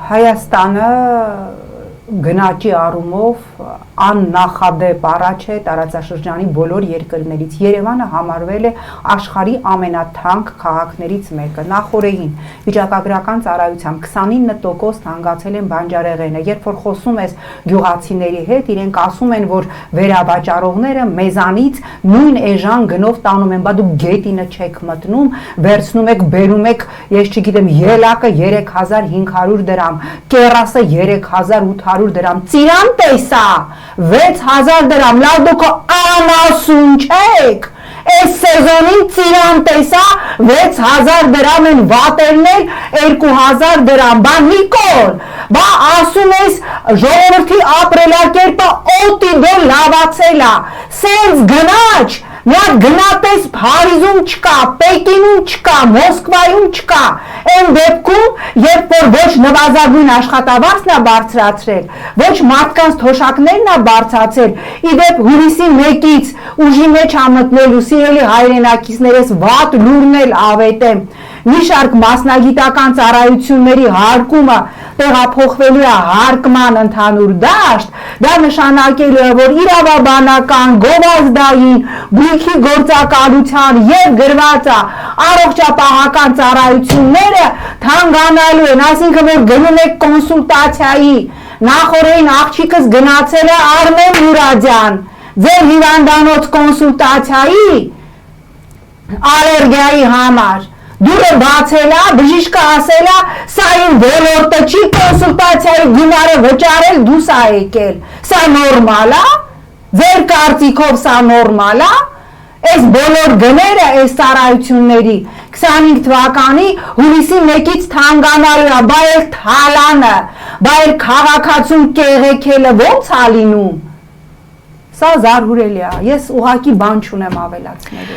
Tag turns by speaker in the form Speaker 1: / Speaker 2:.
Speaker 1: Հայաստանը գնաճի առումով աննախադեպ առաջ է տարածաշրջանի բոլոր երկրներից։ Երևանը համարվել է աշխարհի ամենաթանկ քաղաքներից մեկը։ Նախորդին վիճակագրական ծառայությամբ 29% թանկացել են բանջարեղենը։ Երբ որ խոսում ես գյուղացիների հետ, իրենք ասում են, որ վերավաճառողները մեզանից նույն էժան գնով տանում են, բա դուք գետինը չեք մտնում, վերցնում եք, բերում եք, ես չգիտեմ, ելակը 3500 դրամ, կեռասը 3800 դրամ, ծիրան տեսա 6000 դրամ, լավ դուք անասուն չեք, այս սեզոնին ծիրան տեսա 6000 դրամ են վատերներ 2000 դրամ, բա Նիկոլ, բա ասում ես ժողովրդի ապրելակերպը օտի դոր լավացել է, սենց գնաչ, մի հատ գնատես Փարիզում չկա, Պեկինում չկա, Մոսկվայում չկա, այն դեպքում, երբ որ ոչ նվազագույն աշխատավարձն է բարձրացրել, ոչ մարդկանց թոշակներն է բարձրացրել, իդեպ հուլիսի 1-ից ուժի մեջ է մտնելու սիրելի հայրենակիցներս վատ լուրն էլ ավետեմ, մի շարք մասնագիտական ծառայությունների հարկումը տեղափոխվելու է հարկման ընդհանուր դաշտ, դա նշանակելու է, որ իրավաբանական, գովազդային, բույքի գործակալության և գրված է առողջապահական ծառայությունները թանկանալու են, այսինքն որ գնում եք կոնսուլտացիայի, նախորդին աղջիկս գնացել է Արմեն Մուրադյան, ձեր հիվանդանոց կոնսուլտացիայի ալերգիայի համար, դուրը բացել է, բժիշկը ասել է, սա իմ ոլորտը չի, կոնսուլտացիայի գումարը վճարել, դուս ա եկել, սա նորմալ է, ձեր կարծիքով սա նորմալ է, այս բոլոր գները, այս ծառայությունների 25 թվականի հուլիսի 1-ից թանկանալու է, բա էլ թալանը, բա էլ քաղաքացուն կեղեքելը ոնց ա լինում, սա զարհուրելի է, ես ուղղակի բան չունեմ ավելացնելու։